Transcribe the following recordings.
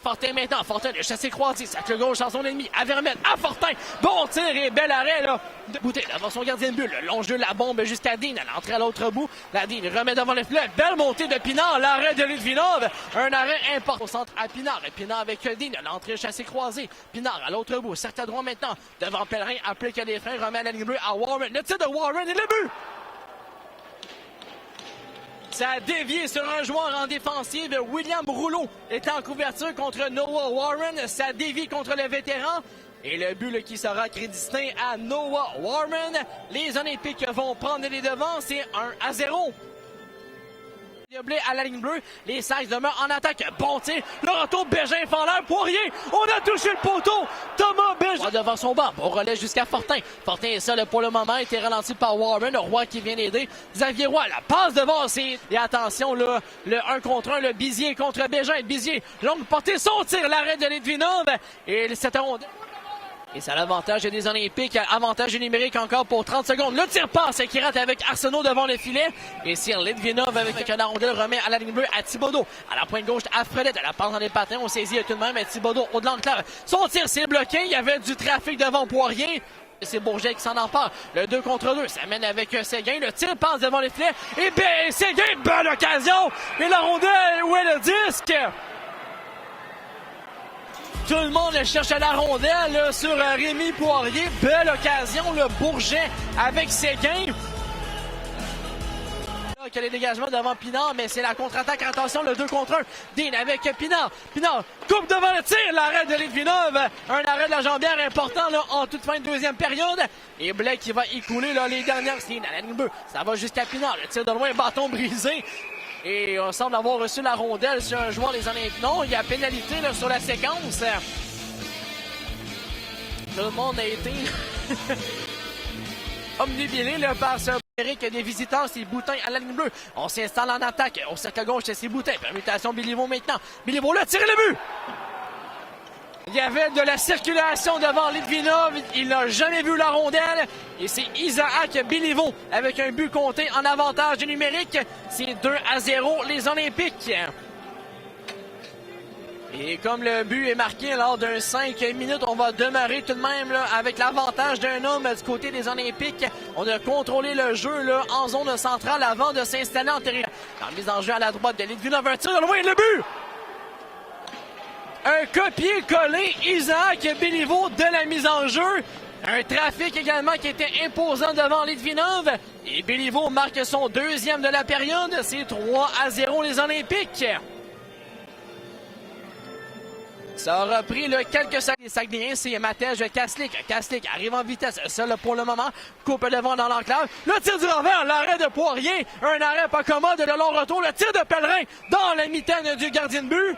Fortin maintenant. Fortin de chassé croisé. Sac le gauche en son ennemi. À Vermette. À Fortin. Bon tir et bel arrêt là. De Boutet devant son gardien de but. Le longe de la bombe jusqu'à Dean. À l'entrée à l'autre bout. La Dean remet devant le filet. Belle montée de Pinard. L'arrêt de Litvinov. Un arrêt important au centre à Pinard. Et Pinard avec Dean. L'entrée chassé croisé. Pinard à l'autre bout. Certes à droit maintenant. Devant Pellerin. Applique les freins. Remet à la ligne bleue à Warren. Le tir de Warren et le but. Ça a dévié sur un joueur en défensive. William Rouleau est en couverture contre Noah Warren. Ça dévie contre le vétéran. Et le but là, qui sera crédité à Noah Warren. Les Olympiques vont prendre les devants. C'est 1-0. À la ligne bleue, les Sags demeurent en attaque. Bon tir, le retour, Bégin fend l'air, Poirier, on a touché le poteau. Thomas Bégin devant son banc, on relais jusqu'à Fortin. Fortin est seul pour le moment, il était ralenti par Warren, le Roy qui vient d'aider. Xavier Roy, la passe devant, et attention, là, le 1 contre 1, le Bizier contre Bégin. Bizier, longue portée, son tir, l'arrêt de Litvinov. Et cette ronde. Et c'est à l'avantage des Olympiques. Avantage numérique encore pour 30 secondes. Le tir-passe qui rate avec Arsenault devant le filet. Et c'est Litvinov avec la rondelle remet à la ligne bleue à Thibodeau. À la pointe gauche à Fredette. À la passe dans les patins. On saisit tout de même. Thibodeau au-delà de clair. Son tir s'est bloqué. Il y avait du trafic devant Poirier. C'est Bourget qui s'en empare. Le 2 contre 2. Ça mène avec Séguin. Le tir passe devant le filet. Et bien, Séguin, belle occasion. Et la rondelle, où est le disque? Tout le monde cherche à la rondelle là, sur Rémi Poirier. Belle occasion, le Bourget avec Séguin. Quel est le dégagement devant Pinard, mais c'est la contre-attaque. Attention, le 2 contre 1. Dean avec Pinard. Pinard coupe devant le tir. L'arrêt de Litvinov. Un arrêt de la jambière important là, en toute fin de deuxième période. Et Blake qui va y couler là, les dernières signes à la ligne bleue. Ça va jusqu'à Pinard. Le tir de loin, bâton brisé. Et on semble avoir reçu la rondelle sur un joueur des Olympiques. Non, il y a pénalité là, sur la séquence. Tout le monde a été omnibilé là, par ce Eric des visiteurs. C'est Boutin à la ligne bleue. On s'installe en attaque. Au cercle gauche, c'est Boutin. Permutation Béliveau maintenant. Béliveau là, tire le but! Il y avait de la circulation devant Litvinov. Il n'a jamais vu la rondelle. Et c'est Isaac Béliveau avec un but compté en avantage numérique. C'est 2-0 les Olympiques. Et comme le but est marqué lors d'un 5 minutes, on va demeurer tout de même là, avec l'avantage d'un homme du côté des Olympiques. On a contrôlé le jeu là, en zone centrale avant de s'installer en terrain. La mise en jeu à la droite de Litvinov. Un tir de loin, le but! Un copier-coller Isaac Béliveau de la mise en jeu. Un trafic également qui était imposant devant Litvinov. Et Béliveau marque son deuxième de la période. C'est 3-0 les Olympiques. Ça aura pris là, quelques secondes. Les Saguenayens, c'est Matej Kaslik. Kaslik arrive en vitesse, seul pour le moment. Coupe devant dans l'enclave. Le tir du revers, l'arrêt de Poirier. Un arrêt pas commode, le long retour. Le tir de Pellerin dans la mitaine du gardien de but.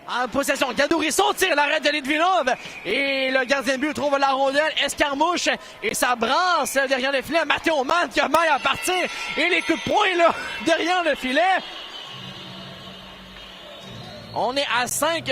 En possession, Gadouri, son tir, l'arrêt de Litvinov. Et le gardien de but trouve la rondelle, escarmouche. Et ça brasse derrière le filet. Mathéo Mann qui a maille à partir. Et les coups de poing là, derrière le filet. On est à 5.